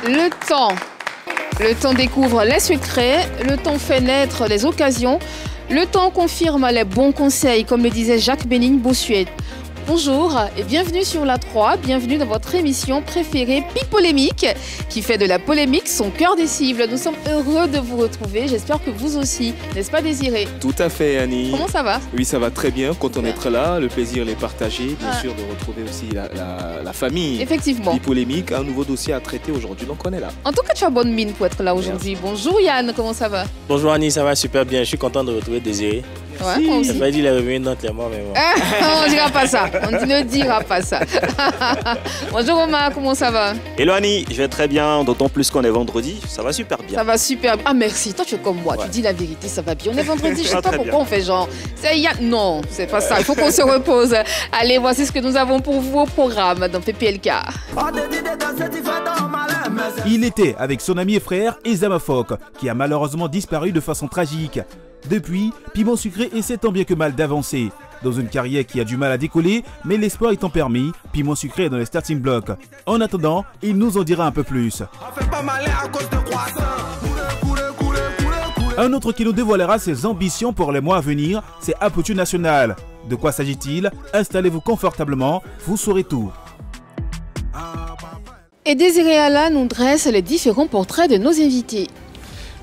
Le temps. Le temps découvre les secrets, le temps fait naître les occasions, le temps confirme les bons conseils, comme le disait Jacques Bénigne-Bossuet. Bonjour et bienvenue sur La 3, bienvenue dans votre émission préférée Pipolémique, qui fait de la polémique son cœur des cibles. Nous sommes heureux de vous retrouver, j'espère que vous aussi, n'est-ce pas Désiré? Tout à fait Annie. Comment ça va? Oui, ça va très bien, content d'être là, le plaisir les partager, bien sûr de retrouver aussi la famille. Effectivement. Pipolémique, un nouveau dossier à traiter aujourd'hui, donc on est là. En tout cas, tu as bonne mine pour être là aujourd'hui. Bonjour Yann, comment ça va? Bonjour Annie, ça va super bien, je suis content de retrouver Désiré. Ouais, moi aussi. Ça veut dire les revenus dans les mois, mais bon. On ne dira pas ça. On ne dira pas ça. Bonjour Romain, comment ça va? Hello Annie, je vais très bien, d'autant plus qu'on est vendredi, ça va super bien. Ça va super bien. Ah merci, toi tu es comme moi, Ouais. tu dis la vérité, ça va bien. On est vendredi, je sais pas Très pourquoi bien. on fait genre. Non, c'est pas ça, il faut qu'on se repose. Allez, voici ce que nous avons pour vous au programme dans PPLK. Il était avec son ami et frère Ezama Fok, qui a malheureusement disparu de façon tragique. Depuis, Piment Sucré essaie tant bien que mal d'avancer. Dans une carrière qui a du mal à décoller, mais l'espoir étant permis, Piment Sucré est dans les starting blocks. En attendant, il nous en dira un peu plus. Un autre qui nous dévoilera ses ambitions pour les mois à venir, c'est Aputu National. De quoi s'agit-il? Installez-vous confortablement, vous saurez tout. Et Désiré Alla nous dresse les différents portraits de nos invités.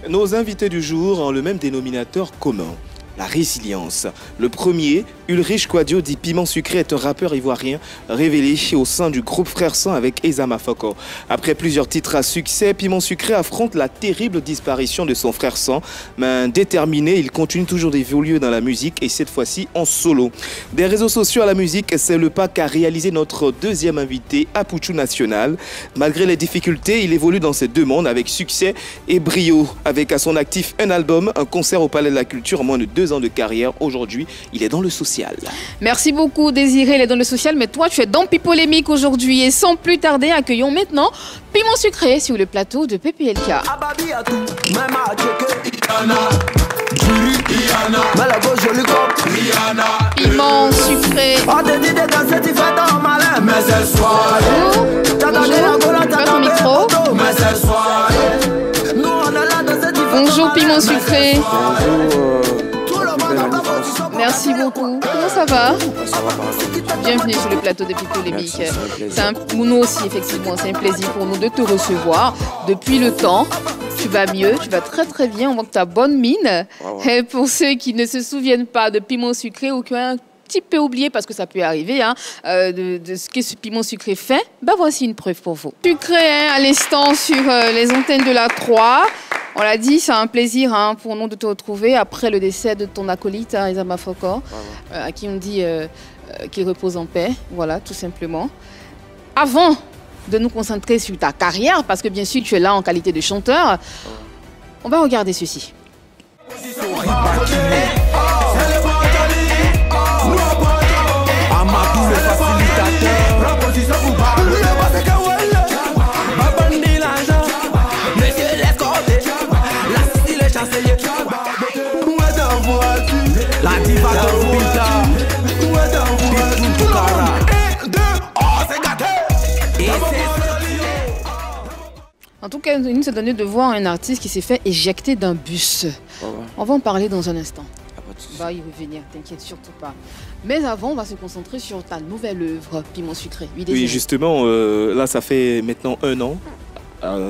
Nos invités du jour ont le même dénominateur commun, la résilience. Le premier, Ulrich Quadio, dit Piment Sucré, est un rappeur ivoirien révélé au sein du groupe Frères Sang avec Ezama Foko. Après plusieurs titres à succès, Piment Sucré affronte la terrible disparition de son frère Sang. Mais déterminé, il continue toujours d'évoluer dans la musique et cette fois-ci en solo. Des réseaux sociaux à la musique, c'est le pas qu'a réalisé notre deuxième invité, Aputu National. Malgré les difficultés, il évolue dans ces deux mondes avec succès et brio. Avec à son actif un album, un concert au Palais de la Culture en moins de 2 ans de carrière. Aujourd'hui, il est dans le social. Merci beaucoup Désiré, il est dans le social, mais toi tu es dans Pipolémique aujourd'hui. Et sans plus tarder, accueillons maintenant Piment Sucré sur le plateau de PPLK. Piment Sucré. Bonjour, pas ton micro. Bonjour Piment Sucré. Merci beaucoup. Comment ça va? Bienvenue sur le plateau de Pipolémique. Pour nous aussi, effectivement, c'est un plaisir pour nous de te recevoir. Depuis le temps, tu vas mieux, tu vas très très bien. On voit que tu as bonne mine. Et pour ceux qui ne se souviennent pas de Piment Sucré ou qui ont un petit peu oublié, parce que ça peut arriver, de ce que ce Piment Sucré fait, bah voici une preuve pour vous. Sucré, à l'instant sur les antennes de la 3. On l'a dit, c'est un plaisir pour nous de te retrouver après le décès de ton acolyte, Ezama Foko, à qui on dit qu'il repose en paix, voilà, tout simplement. Avant de nous concentrer sur ta carrière, parce que bien sûr tu es là en qualité de chanteur, on va regarder ceci. La diva de Rubita. En tout cas, il nous a donné de voir un artiste qui s'est fait éjecter d'un bus. On va en parler dans un instant. On va y revenir, t'inquiète surtout pas. Mais avant, on va se concentrer sur ta nouvelle œuvre, Piment Sucré. Oui, justement, là ça fait maintenant 1 an.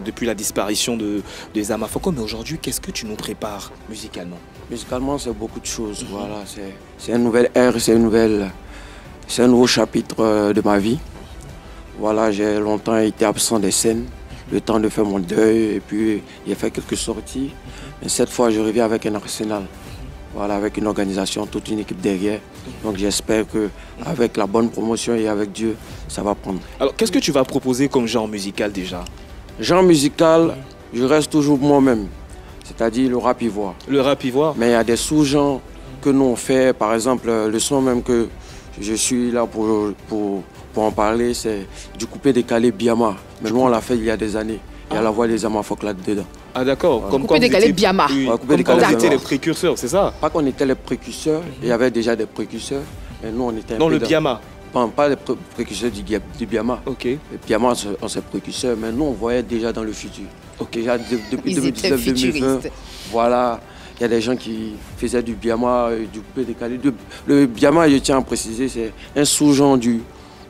Depuis la disparition de Ezama Foko, mais aujourd'hui, qu'est-ce que tu nous prépares musicalement? Musicalement, c'est beaucoup de choses. Voilà, c'est une nouvelle ère, c'est un nouveau chapitre de ma vie. Voilà, j'ai longtemps été absent des scènes, le temps de faire mon deuil, et puis j'ai fait quelques sorties. Mais cette fois, je reviens avec un arsenal. Voilà, avec une organisation, toute une équipe derrière. Donc j'espère qu'avec la bonne promotion et avec Dieu, ça va prendre. Alors, qu'est-ce que tu vas proposer comme genre musical déjà? Genre musical, je reste toujours moi-même, c'est-à-dire le rap ivoire. Le rap ivoire? Mais il y a des sous-genres que nous on fait, par exemple, le son même que je suis là pour en parler, c'est du coupé décalé Biama. Mais nous on l'a fait il y a des années. Il y a la voix des Ezama Fok là-dedans. Ah d'accord, comme coupé décalé Biama. Oui, Ouais, coupé comme décalé quand vous étiez Biama. les précurseurs, c'est ça? Pas qu'on était les précurseurs, il y avait déjà des précurseurs, mais nous on était Non, le dedans. Biama. pas les précurseurs du Biama. Ok. Le Biama, on s'est précurseurs, mais nous, on voyait déjà dans le futur. Déjà depuis Ils étaient 2019-2020, futuristes. voilà, il y a des gens qui faisaient du Biama, du coupé décalé. Le Biama, je tiens à préciser, c'est un sous-genre du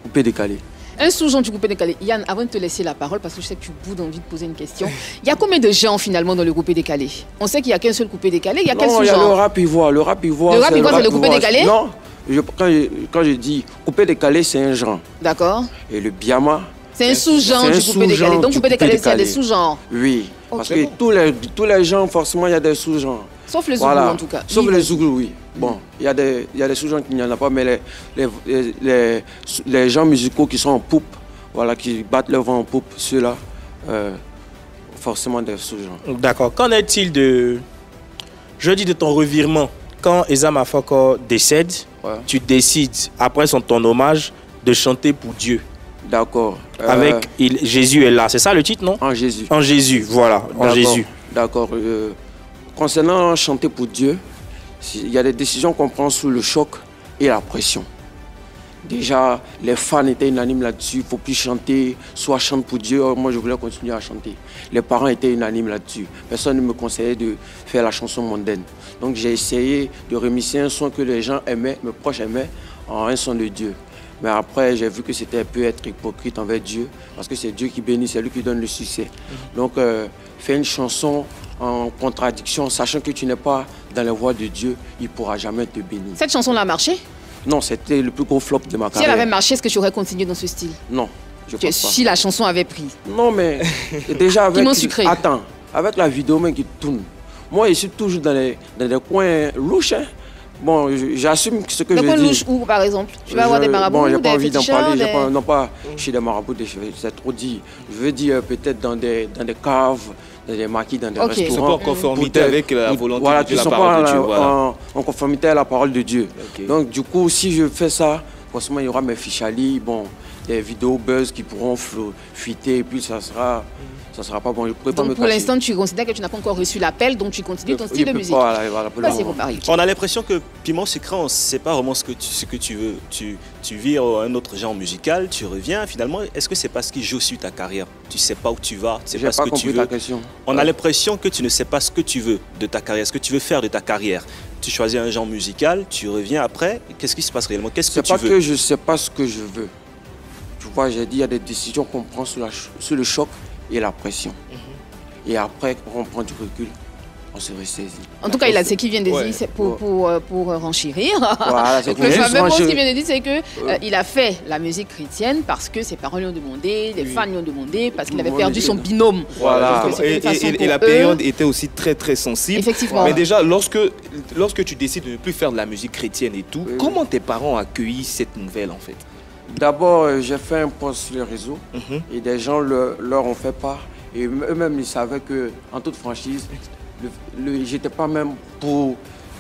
coupé décalé. Un sous-genre du coupé décalé. Yann, avant de te laisser la parole, parce que je sais que tu boudes envie de poser une question, il y a combien de gens finalement dans le coupé décalé? On sait qu'il n'y a qu'un seul coupé décalé, il y a quel Non, il y a le sous-genre? rap ivoire. Le rap ivoire, c'est le coupé décalé? Non, quand je dis coupé décalé, c'est un genre. D'accord. Et le Biama, C'est un sous-genre du coupé décalé. Donc coupé décalé, c'est des sous-genres. oui. Parce Ok. que tous les genres, forcément, il y a des sous-genres. Sauf le Zougou Voilà. en tout cas. Sauf Oui, le vas-y. Zougou, oui. Bon, il y a des sous-genres qui n'y en a pas, mais les gens musicaux qui sont en poupe, voilà, qui battent leur vent en poupe, ceux-là, forcément des sous-genres. D'accord. Qu'en est-il de... Je dis de ton revirement. Quand Eza Mafoko décède, Ouais. tu décides, après ton hommage, de chanter pour Dieu. D'accord. Avec Jésus est là. C'est ça le titre, non? En Jésus. En Jésus, voilà. En D'accord. Jésus. D'accord. Concernant chanter pour Dieu, il y a des décisions qu'on prend sous le choc et la pression. Déjà, les fans étaient unanimes là-dessus. Il ne faut plus chanter, soit chante pour Dieu. Moi, je voulais continuer à chanter. Les parents étaient unanimes là-dessus. Personne ne me conseillait de faire la chanson mondaine. Donc, j'ai essayé de remixer un son que les gens aimaient, mes proches aimaient, en un son de Dieu. Mais après, j'ai vu que c'était un peu être hypocrite envers Dieu, parce que c'est Dieu qui bénit, c'est lui qui donne le succès. Donc, faire une chanson en contradiction, sachant que tu n'es pas dans la voie de Dieu, il ne pourra jamais te bénir. Cette chanson-là a marché? Non, c'était le plus gros flop de ma Si elle carrière. avait marché, est-ce que tu aurais continué dans ce style? Non, je pense pas. Si la chanson avait pris. Non, mais déjà avec... Piment sucré. Attends, avec la vidéo même qui tourne, moi, je suis toujours dans des coins louches. Hein. Bon, j'assume ce que Dans je quoi dis. louche où, par exemple? Tu vas avoir des marabouts, Bon, j'ai pas des envie d'en féticheurs, parler. des... Non pas chez des marabouts, c'est trop dit. Je veux dire peut-être dans des caves, dans des maquis, dans des Ok. Ils ne sont restaurants. pas en conformité avec la volonté Voilà, de Dieu, qui la sont parole pas de Dieu. Voilà. en conformité à la parole de Dieu. Ok. Donc du coup, si je fais ça, forcément il y aura mes fichalis, bon, des vidéos buzz qui pourront fuiter et puis ça sera pas bon. Je pourrais pas me Donc pour cacher. l'instant, tu considères que tu n'as pas encore reçu l'appel, donc tu continues ton Je style de peux musique. pas, voilà, pour le Vas-y, moment. Romaric. On a l'impression que Piment Sucré, on ne sait pas vraiment ce que tu veux. Tu vires un autre genre musical, tu reviens. Finalement, est-ce que c'est parce qu'il joue sur ta carrière? Tu ne sais pas où tu vas, tu ne sais J'ai pas ce pas que tu compris veux. ta question. On a l'impression que tu ne sais pas ce que tu veux de ta carrière, ce que tu veux faire de ta carrière. Tu choisis un genre musical, tu reviens après. Qu'est-ce qui se passe réellement? Qu'est-ce que C'est tu pas veux? que je ne sais pas ce que je veux. Tu vois, j'ai dit, il y a des décisions qu'on prend sous le choc et la pression. Et après, quand on prend du recul, on se ressaisit. En tout cas, il a ce qu'il vient de dire Ouais. c'est pour renchérir. Voilà, c'est Donc, pour le juste fameux mot ranger. qu'il vient de dire, c'est que il a fait la musique chrétienne parce que ses parents lui ont demandé, les fans lui ont demandé, parce qu'il avait Tout le perdu monde son dit. binôme. Voilà. Donc, c'était une façon Et pour la eux. période était aussi très très sensible. Effectivement. Mais déjà, lorsque tu décides de ne plus faire de la musique chrétienne et tout, Oui. comment tes parents ont accueilli cette nouvelle en fait? D'abord, j'ai fait un post sur les réseaux Mhm. et des gens leur ont fait part. Et eux-mêmes, ils savaient que, en toute franchise,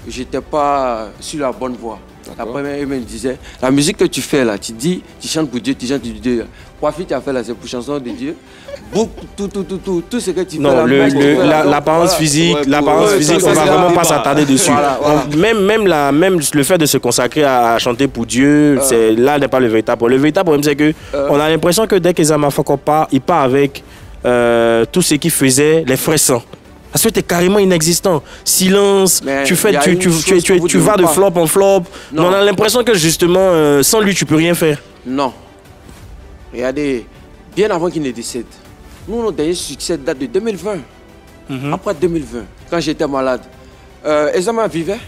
j'étais pas sur la bonne voie. D'accord. Après, eux-mêmes me disaient, la musique que tu fais là, tu dis, tu chantes pour Dieu, tu chantes pour Dieu. Quoi, tu as fait là, c'est pour chanson de Dieu. Tout ce que tu fais Non, là, même, tu fais là, donc, l'apparence voilà. physique, Ouais, l'apparence ouais, physique, ça, on c'est va un vraiment pas débat. s'attarder dessus. Voilà, voilà. Même le fait de se consacrer à chanter pour Dieu, là n'est pas le véritable problème. Le véritable problème, c'est que on a l'impression que dès qu'Eza Mafoko part, il part avec tout ce qui faisait les frais sang. Parce que tu es carrément inexistant. Silence, Mais tu il y a une chose que vous tu devez vas de pas. flop en flop. Mais Non. on a l'impression que justement, sans lui, tu peux rien faire. Non. Regardez, bien avant qu'il ne décède, nous, notre dernier succès date de 2020. Après 2020, quand j'étais malade, Ezama vivait.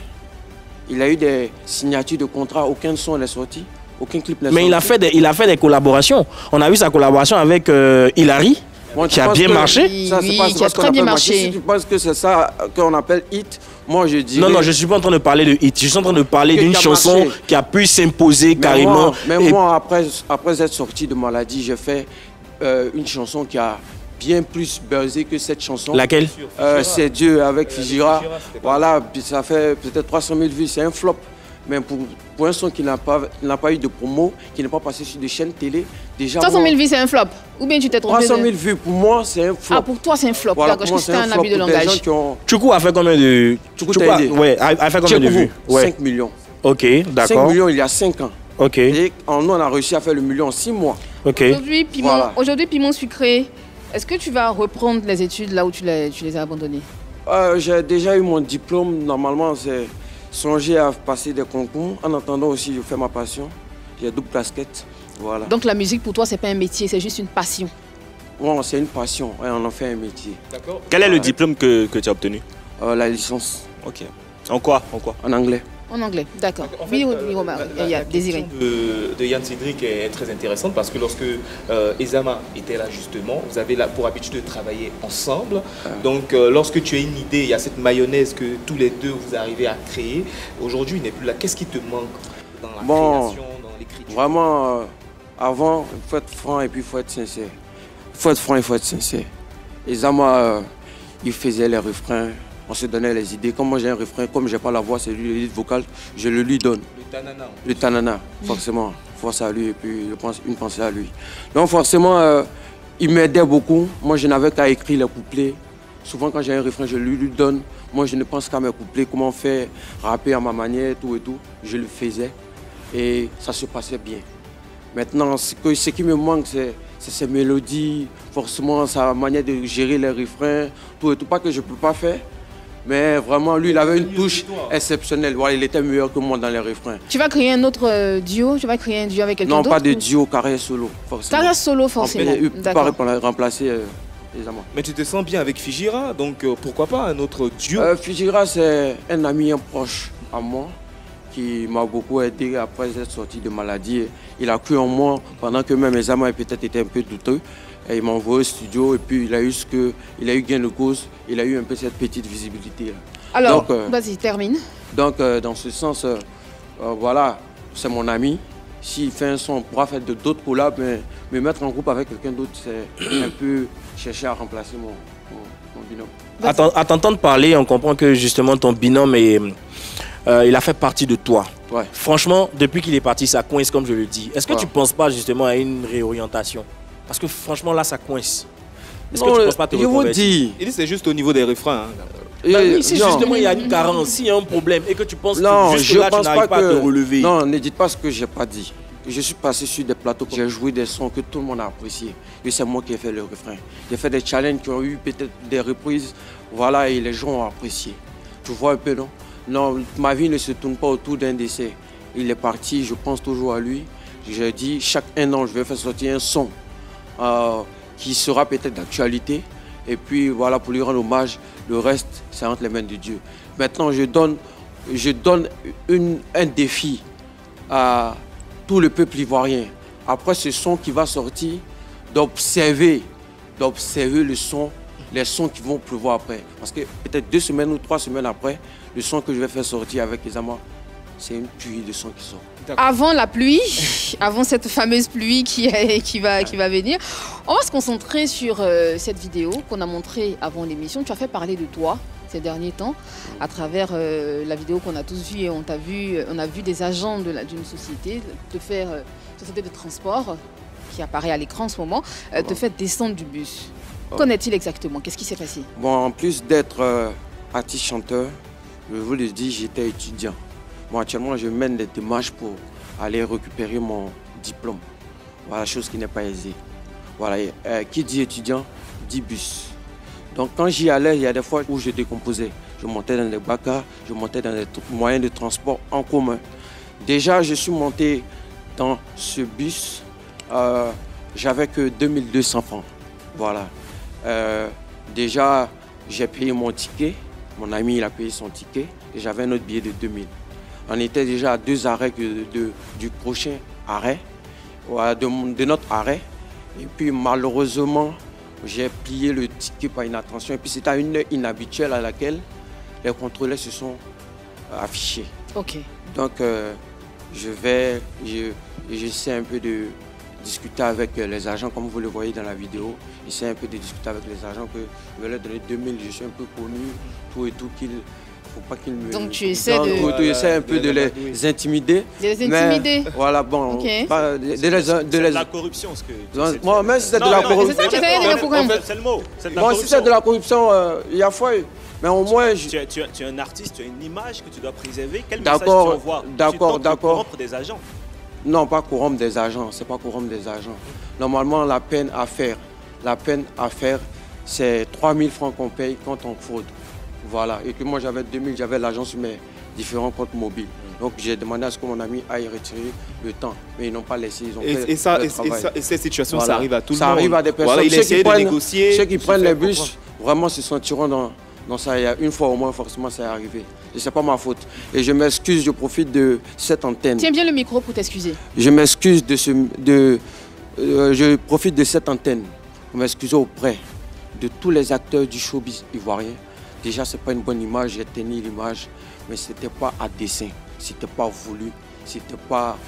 Il a eu des signatures de contrats, aucun son n'est sorti, aucun clip n'est sorti. Mais il a fait des collaborations. On a vu sa collaboration avec Hilary, Moi, qui tu a penses bien que marché. ça, c'est Oui, pas- qui c'est pas a ce qu'on très bien appelle marché. Si tu penses que c'est ça qu'on appelle hit, moi je dis. Non, je ne suis pas en train de parler de hit. Je suis en train de parler Que d'une qui a chanson marché. qui a pu s'imposer carrément. Et- Moi, après être sorti de maladie, j'ai fait une chanson qui a bien plus buzzé que cette chanson. Laquelle? C'est Dieu avec Fijira. Voilà, puis ça fait peut-être 300 000 vues, c'est un flop. Mais pour un son qui n'a pas eu de promo, qui n'est pas passé sur des chaînes télé, déjà. 300 moi, 000 vues, c'est un flop. Ou bien tu t'es trompé 300 de- 000 vues, pour moi, c'est un flop. Ah, pour toi, c'est un flop. Voilà, D'accord, je pour crois que moi, c'était un flop abus de pour des gens langage. qui ont. Chuku a fait combien de. Chuku Chuku t'a aidé. a fait combien de vues? Ouais. 5 millions. Ok, 5 d'accord. millions il y a 5 ans. Ok. Et nous, on a réussi à faire le million en 6 mois. Ok. Aujourd'hui, Piment Sucré, est-ce que tu vas reprendre les études là où tu les as abandonnées? J'ai déjà eu mon diplôme. Normalement, c'est songer à passer des concours. En attendant aussi, je fais ma passion. J'ai double casquette. Voilà. Donc la musique pour toi, c'est pas un métier, c'est juste une passion. Bon, c'est une passion. Ouais, on en fait un métier. D'accord. Quel est le diplôme que tu as obtenu? La licence. Ok. En quoi? En anglais. En anglais, d'accord. En fait, Il y a Désiré. De Yann Cédric est très intéressante parce que lorsque Ezama était là justement, vous avez pour habitude de travailler ensemble. Donc lorsque tu as une idée, il y a cette mayonnaise que tous les deux vous arrivez à créer. Aujourd'hui, il n'est plus là. Qu'est-ce qui te manque dans la création, dans l'écriture? Vraiment, avant, il faut être franc et puis il faut être sincère. Il faut être franc et il faut être sincère. Ezama, il faisait les refrains. On se donnait les idées. Comme moi j'ai un refrain, comme j'ai pas la voix, c'est lui le lead vocal, je le lui donne. Le tanana. Le tanana, forcément. Force à lui et puis je pense une pensée à lui. Donc forcément, il m'aidait beaucoup. Moi je n'avais qu'à écrire les couplets. Souvent quand j'ai un refrain, je lui donne. Moi je ne pense qu'à mes couplets, comment faire rapper à ma manière, tout et tout. Je le faisais et ça se passait bien. Maintenant, ce qui me manque, c'est ses mélodies, forcément sa manière de gérer les refrains, tout et tout. Pas que je ne peux pas faire. Mais vraiment, lui, il avait une touche exceptionnelle. Voilà, il était meilleur que moi dans les refrains. Tu vas créer un autre duo? Tu vas créer un duo avec quelqu'un d'autre? Non, pas de duo, carrière solo, forcément. Carrière solo, forcément. Pareil pour remplacer les amants. Mais tu te sens bien avec Figira, donc pourquoi pas un autre duo? Figira, c'est un ami, un proche à moi qui m'a beaucoup aidé après être sorti de maladie. Il a cru en moi pendant que même mes amants peut-être étaient un peu douteux. Et il m'a envoyé au studio et puis il a eu gain de cause, il a eu un peu cette petite visibilité. Alors, vas-y, termine. Donc, dans ce sens, voilà, c'est mon ami. S'il fait un son, on pourra faire d'autres collabs, mais me mettre en groupe avec quelqu'un d'autre, c'est un peu chercher à remplacer mon binôme. À t'entendre parler, on comprend que justement ton binôme, il a fait partie de toi. Ouais. Franchement, depuis qu'il est parti, ça coince comme je le dis. Est-ce que tu ne penses pas justement à une réorientation? Parce que franchement, là, ça coince. Est-ce que tu ne penses pas te reconvertir? Il dit c'est juste au niveau des refrains. Oui, si justement il y a une carence, s'il y a un problème et que tu penses que jusque-là, tu n'arrives pas à te relever. Non, ne dites pas ce que je n'ai pas dit. Je suis passé sur des plateaux, j'ai joué des sons que tout le monde a apprécié. Et c'est moi qui ai fait le refrain. J'ai fait des challenges qui ont eu peut-être des reprises, voilà, et les gens ont apprécié. Tu vois un peu, non? Non, ma vie ne se tourne pas autour d'un décès. Il est parti, je pense toujours à lui. J'ai dit, chaque un an, je vais faire sortir un son. Qui sera peut-être d'actualité. Et puis voilà, pour lui rendre hommage, le reste, c'est entre les mains de Dieu. Maintenant, je donne un défi à tout le peuple ivoirien. Après ce son qui va sortir, d'observer le son, les sons qui vont pleuvoir après. Parce que peut-être 2 semaines ou 3 semaines après, le son que je vais faire sortir avec les amants, c'est une pluie de son qui sort. Avant la pluie, avant cette fameuse pluie qui va venir, on va se concentrer sur cette vidéo qu'on a montrée avant l'émission. Tu as fait parler de toi ces derniers temps à travers la vidéo qu'on a tous vue et on a vu des agents d'une société te faire, société de transport qui apparaît à l'écran en ce moment, te faire descendre du bus. Qu'en est-il exactement? Qu'est-ce qui s'est passé? Bon, en plus d'être artiste chanteur, je vous le dis, j'étais étudiant. Bon, actuellement, je mène des démarches pour aller récupérer mon diplôme. Voilà, chose qui n'est pas aisée. Voilà, qui dit étudiant, dit bus. Donc quand j'y allais, il y a des fois où je décomposais. Je montais dans des bacas, je montais dans des moyens de transport en commun. Déjà, je suis monté dans ce bus, j'avais que 2200 francs. Voilà. Déjà, j'ai payé mon ticket. Mon ami, il a payé son ticket. Et j'avais un autre billet de 2000. On était déjà à 2 arrêts du prochain arrêt, de notre arrêt. Et puis malheureusement, j'ai plié le ticket par inattention. Et puis c'était à une heure inhabituelle à laquelle les contrôleurs se sont affichés. Ok. Donc j'essaie un peu de discuter avec les agents, comme vous le voyez dans la vidéo. J'essaie un peu de discuter avec les agents que je vais leur donner 2000, je suis un peu connu, tout et tout, qu'il faut pas qu'ils me... Donc tu essaies essaies un peu de les intimider. De les intimider. Mais, voilà, bon. Okay. De la corruption, ce que... Moi, même si c'est de la corruption... C'est ça que tu essaies de dire. C'est le mot. Bon, si c'est de la corruption, il y a foi. Mais au moins... Tu es un artiste, tu as une image que tu dois préserver. Quel message tu envoies? D'accord. Des agents. Non, pas corrompre des agents, c'est pas corrompre des agents. Normalement, la peine à faire, c'est 3 000 francs qu'on paye quand on fraude. Voilà, et que moi j'avais 2 000, j'avais l'argent sur mes différents comptes mobiles. Donc j'ai demandé à ce que mon ami aille retirer le temps, mais ils n'ont pas laissé, ils ont fait le travail. Et cette situation, Voilà. Ça arrive à tout le monde. Ça arrive à des personnes. Voilà, il essaie de négocier. Ceux qui prennent les bus, vraiment se sentiront dans ça. Il y a une fois au moins, forcément, ça est arrivé. Et ce n'est pas ma faute. Et je m'excuse, je profite de cette antenne. Tiens bien le micro pour t'excuser. Je m'excuse je profite de cette antenne pour m'excuser auprès de tous les acteurs du showbiz ivoirien. Déjà, ce n'est pas une bonne image, j'ai tenu l'image, mais ce n'était pas à dessein, ce n'était pas voulu, ce n'était pas...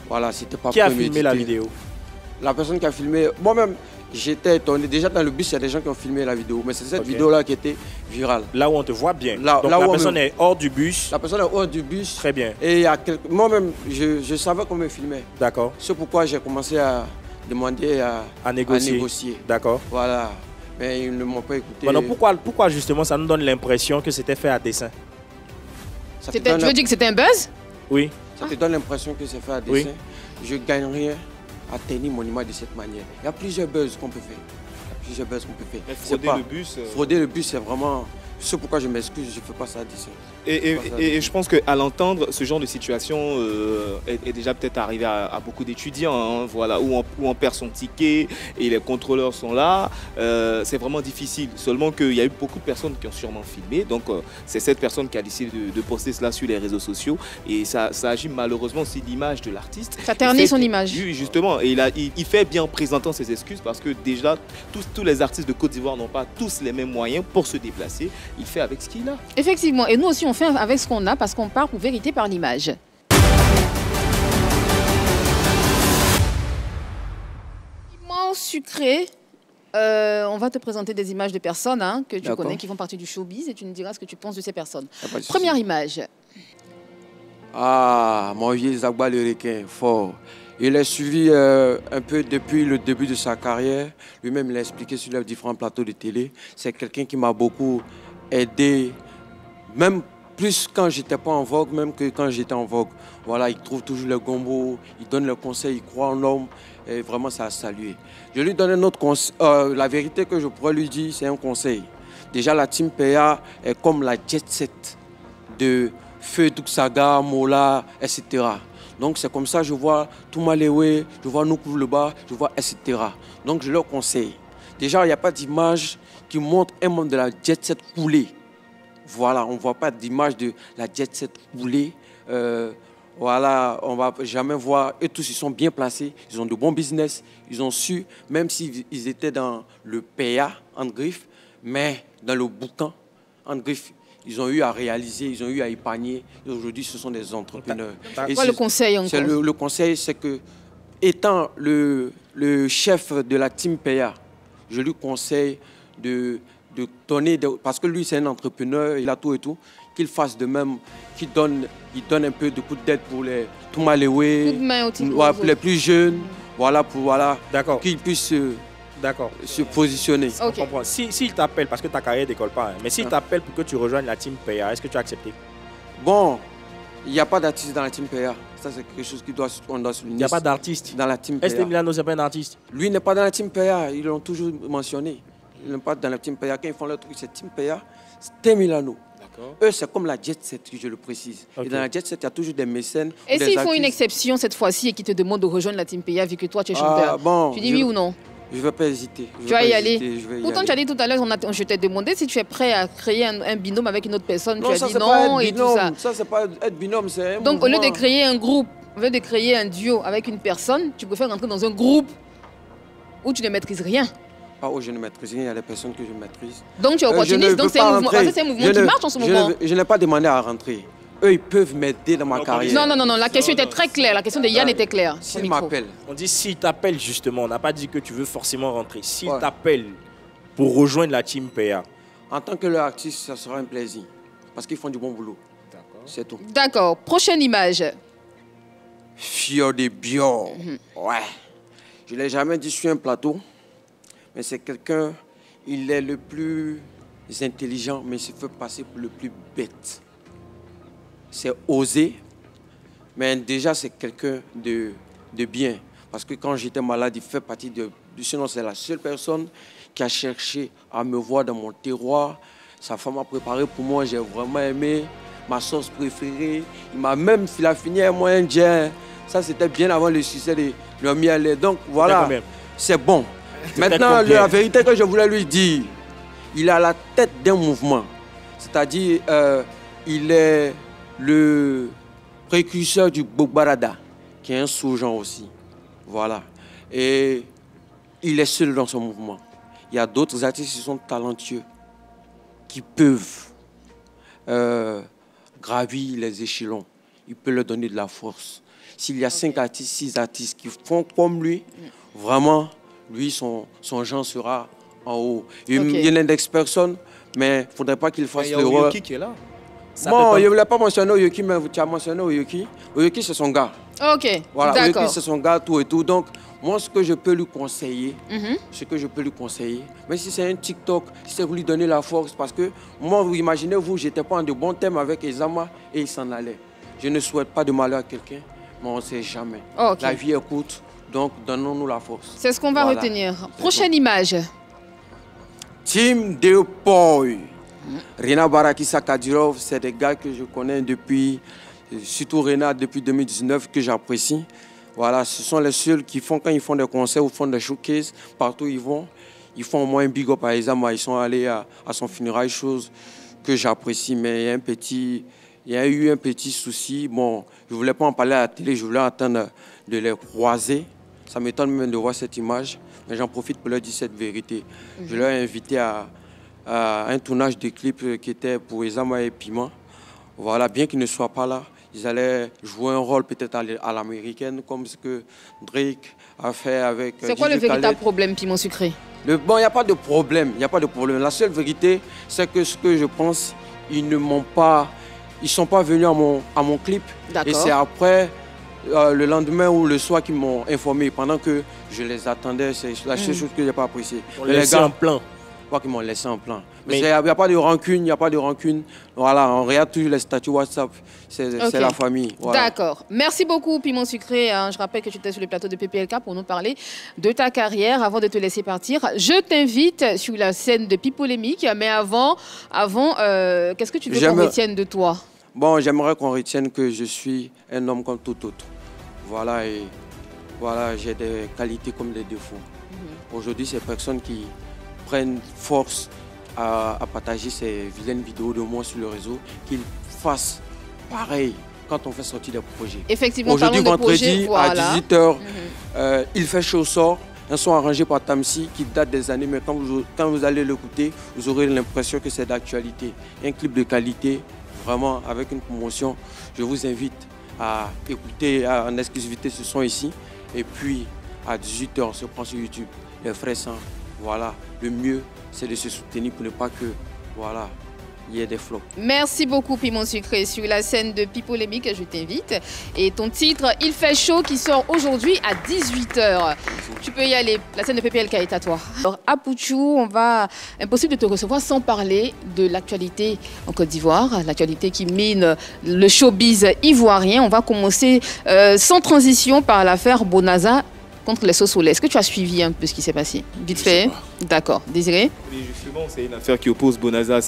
voilà, c'était pas Qui a prémédité. filmé la vidéo? La personne qui a filmé, moi-même, j'étais étonné. Déjà dans le bus, il y a des gens qui ont filmé la vidéo, mais c'est cette vidéo-là qui était virale. Là où on te voit bien. Là Donc où la personne est hors du bus. La personne est hors du bus. Très bien. Et il y a moi-même, je savais qu'on me filmait. D'accord. C'est pourquoi j'ai commencé à demander à négocier. D'accord. Voilà. Mais ils ne m'ont pas écouté. Bon, pourquoi justement ça nous donne l'impression que c'était fait à dessein? Tu veux dire que c'était un buzz? Oui. Ça te donne l'impression que c'est fait à dessein. Oui. Je ne gagne rien à tenir mon image de cette manière. Il y a plusieurs buzz qu'on peut faire. Mais frauder le bus, c'est vraiment... C'est pourquoi je m'excuse, je ne fais pas ça à dessein. Et je pense qu'à l'entendre, ce genre de situation est déjà peut-être arrivé à beaucoup d'étudiants, hein, voilà, où on perd son ticket et les contrôleurs sont là. C'est vraiment difficile. Seulement qu'il y a eu beaucoup de personnes qui ont sûrement filmé. Donc, c'est cette personne qui a décidé de poster cela sur les réseaux sociaux. Et ça agit malheureusement aussi l'image de l'artiste. Ça ternit son image. Oui, justement. Et il fait bien en présentant ses excuses parce que déjà, tous les artistes de Côte d'Ivoire n'ont pas tous les mêmes moyens pour se déplacer. Il fait avec ce qu'il a. Effectivement. Et nous aussi, on fait avec ce qu'on a parce qu'on part pour vérité par l'image. Piment sucré. On va te présenter des images de personnes que tu connais, qui font partie du showbiz, et tu nous diras ce que tu penses de ces personnes. Première image. Ah, mon vieux Zagba le requin, fort. Il est suivi un peu depuis le début de sa carrière. Lui-même l'a expliqué sur les différents plateaux de télé. C'est quelqu'un qui m'a beaucoup aidé, même plus quand j'étais pas en vogue, même que quand j'étais en vogue. Voilà, il trouve toujours le gombo, il donne le conseil, il croit en l'homme. Et vraiment, ça a salué. Je lui donne un autre conseil. La vérité que je pourrais lui dire, c'est un conseil. Déjà, la Team PA est comme la jet set de Feu Duxaga, Mola, etc. Donc, c'est comme ça que je vois Toumalewe, je vois Noukou le bas, je vois etc. Donc, je leur conseille. Déjà, il n'y a pas d'image qui montre un monde de la jet set coulée. Voilà, on ne voit pas d'image de la jet set coulée. Voilà, on ne va jamais voir. Eux tous, ils sont bien placés. Ils ont de bons business. Ils ont su, même s'ils étaient dans le PA, en griffe, mais dans le boucan, en griffe, ils ont eu à réaliser, ils ont eu à épargner. Aujourd'hui, ce sont des entrepreneurs. Quoi le conseil encore? Le conseil, c'est que, étant le chef de la Team PA, je lui conseille de donner, parce que lui, c'est un entrepreneur, il a tout et tout, qu'il fasse de même, qu'il donne un peu de coup d'aide pour les Toumalewe, pour les plus jeunes, voilà, qu'ils puissent se positionner. Je comprends. S'il t'appelle, parce que ta carrière ne décolle pas, mais s'il t'appelle pour que tu rejoignes la Team PA, est-ce que tu as accepté? Bon, il n'y a pas d'artiste dans la Team PA. Ça, c'est quelque chose qu'on doit souligner. Il n'y a pas d'artiste dans la Team PA. Est-ce que Milano, c'est pas un artiste? Lui n'est pas dans la Team PA, ils l'ont toujours mentionné. Il n'est pas dans la Team PA. Quand ils font leur truc, c'est Team PA, c'est Milano. Eux, c'est comme la jet set, je le précise. Okay. Et dans la jet set, il y a toujours des mécènes. Et s'ils font une exception cette fois-ci et qu'ils te demandent de rejoindre la Team PA vu que toi tu es chanteur, tu dis oui ou non? Je ne vais pas hésiter. Tu vas y aller. Pourtant, tu as dit tout à l'heure, je t'ai demandé si tu es prêt à créer un binôme avec une autre personne. Non, tu as dit non et tout ça. Ça, c'est pas être binôme, c'est un Donc, au lieu de créer un groupe, au lieu de créer un duo avec une personne, tu préfères rentrer dans un groupe où tu ne maîtrises rien. Pas où je ne maîtrise rien, il y a des personnes que je maîtrise. Donc, tu es opportuniste. Donc, c'est un mouvement qui marche en ce moment. Je n'ai pas demandé à rentrer. Eux, ils peuvent m'aider dans ma carrière. Non, la question était très claire. La question de Yann était claire. S'il m'appelle. On dit s'il t'appelle justement, on n'a pas dit que tu veux forcément rentrer. S'il t'appelle pour rejoindre la Team PA. En tant que leur artiste, ça sera un plaisir. Parce qu'ils font du bon boulot. C'est tout. D'accord. Prochaine image. Fio de Bio. Ouais. Je ne l'ai jamais dit sur un plateau. Mais c'est quelqu'un, il est le plus intelligent, mais il se fait passer pour le plus bête. C'est osé, Mais déjà, c'est quelqu'un de bien. Parce que quand j'étais malade, il fait partie de... Sinon, c'est la seule personne qui a cherché à me voir dans mon terroir. Sa femme a préparé pour moi, j'ai vraiment aimé. Ma sauce préférée. Il m'a même fini un moyen indien. Ça, c'était bien avant le succès de le miel. Donc, voilà, c'est bon. Maintenant, la vérité que je voulais lui dire, il a la tête d'un mouvement. C'est-à-dire, il est le précurseur du Bogbarada, qui est un sous-genre aussi. Voilà. Et il est seul dans son mouvement. Il y a d'autres artistes qui sont talentueux, qui peuvent gravir les échelons. Il peut leur donner de la force. S'il y a 5 artistes, 6 artistes qui font comme lui, vraiment, lui, son genre sera en haut. Il n'indexe personne, mais il ne faudrait pas qu'il fasse le rôle. Qui est là. Bon, je ne voulais pas mentionner Oyoki, mais tu as mentionné Oyoki. Oyoki, c'est son gars. Ok, voilà, d'accord. Oyoki, c'est son gars, tout et tout. Donc, moi, ce que je peux lui conseiller, même si c'est un TikTok, c'est vous lui donner la force, parce que moi, vous imaginez-vous, j'étais pas en de bons thèmes avec Ezama et il s'en allait. Je ne souhaite pas de malheur à quelqu'un, mais on ne sait jamais. Okay. La vie est courte, donc donnons-nous la force. C'est ce qu'on va retenir. Prochaine image. Team Depoy. Rena Barakisa Kadyrov, c'est des gars que je connais depuis, surtout Rena depuis 2019, que j'apprécie. Voilà, ce sont les seuls qui font, quand ils font des concerts ou font des showcases, partout ils vont, ils font au moins un big up par exemple. Ils sont allés à son funérail, chose que j'apprécie, mais il y a eu un petit souci. Bon, je ne voulais pas en parler à la télé, je voulais attendre de les croiser. Ça m'étonne même de voir cette image, mais j'en profite pour leur dire cette vérité. Je leur ai invité à un tournage de clip qui était pour Ezama et Piment. Voilà, bien qu'ils ne soient pas là, ils allaient jouer un rôle peut-être à l'américaine, comme ce que Drake a fait avec... C'est quoi le véritable problème, Piment Sucré? Bon, il n'y a pas de problème, La seule vérité, c'est que ce que je pense, ils ne sont pas venus à mon clip. Et c'est après, le lendemain ou le soir, qu'ils m'ont informé. Pendant que je les attendais, c'est la seule chose que je n'ai pas appréciée. Les gars en plein. Pas qu'ils m'ont laissé en plein. Mais il n'y a pas de rancune, Voilà, on regarde toujours les statuts WhatsApp. C'est la famille. Voilà. D'accord. Merci beaucoup, Piment Sucré. Je rappelle que tu étais sur le plateau de PPLK pour nous parler de ta carrière. Avant de te laisser partir, je t'invite sur la scène de Pipolémique. Mais avant, qu'est-ce que tu veux qu'on retienne de toi? Bon, j'aimerais qu'on retienne que je suis un homme comme tout autre. Voilà, et voilà, j'ai des qualités comme des défauts. Aujourd'hui, ces personnes qui prennent force à partager ces vilaines vidéos de moi sur le réseau, qu'ils fassent pareil quand on fait sortir des projets. Effectivement, aujourd'hui, vendredi, à 18h, il fait chaud sort, un son arrangé par Tamsi qui date des années, mais quand vous allez l'écouter, vous aurez l'impression que c'est d'actualité. Un clip de qualité, vraiment avec une promotion. Je vous invite à écouter en exclusivité ce son ici. Et puis, à 18h, on se prend sur YouTube, les Frères Sans. Voilà, le mieux, c'est de se soutenir pour ne pas que, voilà, il y ait des flops. Merci beaucoup, Piment Sucré. Sur la scène de Pipolémique, je t'invite. Et ton titre, Il fait chaud, qui sort aujourd'hui à 18h. Tu peux y aller. La scène de PPLK est à toi. Alors, à Pouchou, impossible de te recevoir sans parler de l'actualité en Côte d'Ivoire, l'actualité qui mine le showbiz ivoirien. On va commencer sans transition par l'affaire Bonaza contre les Sosolais. Est-ce que tu as suivi un peu ce qui s'est passé? Vite fait. D'accord. Désiré? Oui, justement, c'est une affaire qui oppose Bonaza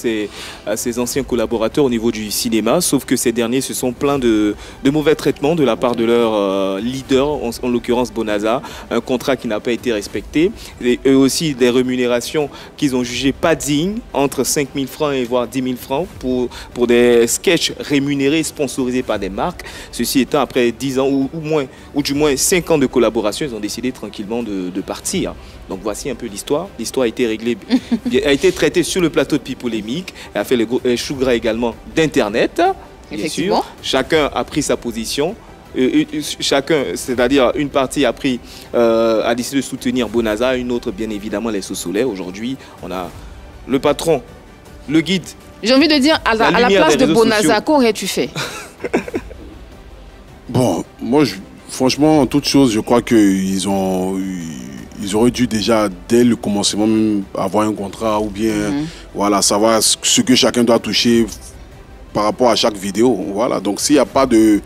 à ses anciens collaborateurs au niveau du cinéma, sauf que ces derniers se sont plaints de mauvais traitements de la part de leur leader, en l'occurrence Bonaza, un contrat qui n'a pas été respecté, et eux aussi des rémunérations qu'ils ont jugées pas dignes, entre 5 000 francs et voire 10 000 francs pour des sketchs rémunérés, sponsorisés par des marques. Ceci étant, après 10 ans ou du moins 5 ans de collaboration, ils ont décidé tranquillement de partir. Donc voici un peu l'histoire. L'histoire a été réglée, a été traitée sur le plateau de Pipolémique, elle a fait le chou gras également d'Internet, bien sûr. Chacun a pris sa position. Chacun, c'est-à-dire une partie a décidé de soutenir Bonaza, une autre bien évidemment les Sosolais. Aujourd'hui, on a le patron, le guide. J'ai envie de dire, à la place de Bonaza, qu'aurais-tu fait? Bon, moi, franchement, en toute chose, je crois qu'ils auraient dû déjà, dès le commencement, même avoir un contrat ou bien voilà, savoir ce que chacun doit toucher par rapport à chaque vidéo. Voilà. Donc s'il n'y a pas de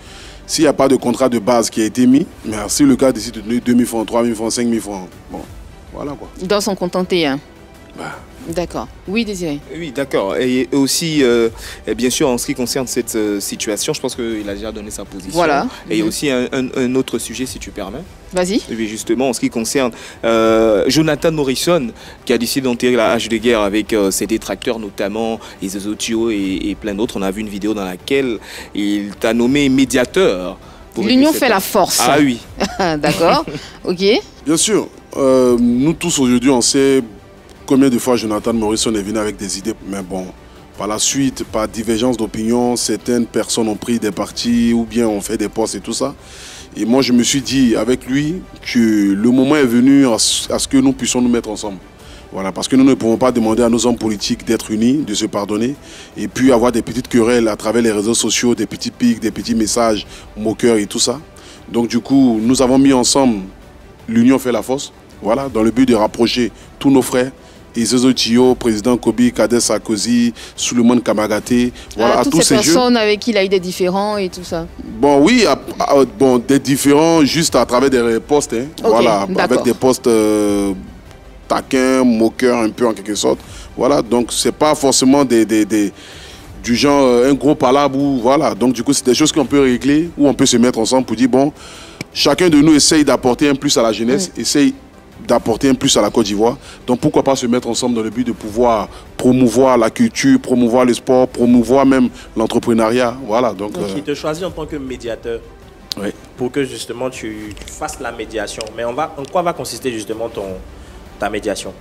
S'il n'y a pas de contrat de base qui a été mis, mais si le gars décide de donner 2 000 francs, 3 000 francs, 5 000 francs, bon, voilà quoi. Ils doivent s'en contenter. Hein. Bah. D'accord. Oui, Désiré. Oui, d'accord. Et aussi, bien sûr, en ce qui concerne cette situation, je pense qu'il a déjà donné sa position. Voilà. Et il y a aussi un autre sujet, si tu permets. Vas-y. Oui, justement, en ce qui concerne Jonathan Morrison, qui a décidé d'enterrer la hache de guerre avec ses détracteurs, notamment Ezezo Tio et plein d'autres. On a vu une vidéo dans laquelle il t'a nommé médiateur. L'union fait la force. Ah oui. D'accord. Ok. Bien sûr. Nous tous aujourd'hui, on sait combien de fois Jonathan Morrison est venu avec des idées. Mais bon, par la suite, par divergence d'opinion, certaines personnes ont pris des partis ou bien ont fait des postes et tout ça. Et moi, je me suis dit avec lui que le moment est venu à ce que nous puissions nous mettre ensemble. Voilà, parce que nous ne pouvons pas demander à nos hommes politiques d'être unis, de se pardonner, et puis avoir des petites querelles à travers les réseaux sociaux, des petits pics, des petits messages moqueurs et tout ça. Donc du coup, nous avons mis ensemble l'union fait la force, voilà, dans le but de rapprocher tous nos frères. Ezezo Tio, président Kobi, Kadès Sarkozy, Souleymane Kamagaté, voilà, toutes tous ces ces jeux. personnes avec qui il a eu des différends et tout ça. Bon, oui, bon, des différents juste à travers des postes, hein, Okay, voilà, avec des postes taquins, moqueurs un peu en quelque sorte. Voilà, donc c'est pas forcément du genre un gros palabre ou voilà. Donc du coup, c'est des choses qu'on peut régler ou on peut se mettre ensemble pour dire bon, chacun de nous essaye d'apporter un plus à la jeunesse, essaye d'apporter un plus à la Côte d'Ivoire. Donc pourquoi pas se mettre ensemble dans le but de pouvoir promouvoir la culture, promouvoir le sport, promouvoir même l'entrepreneuriat. Voilà, donc il te choisit en tant que médiateur. Oui. Pour que justement tu fasses la médiation. Mais en quoi va consister justement ta médiation?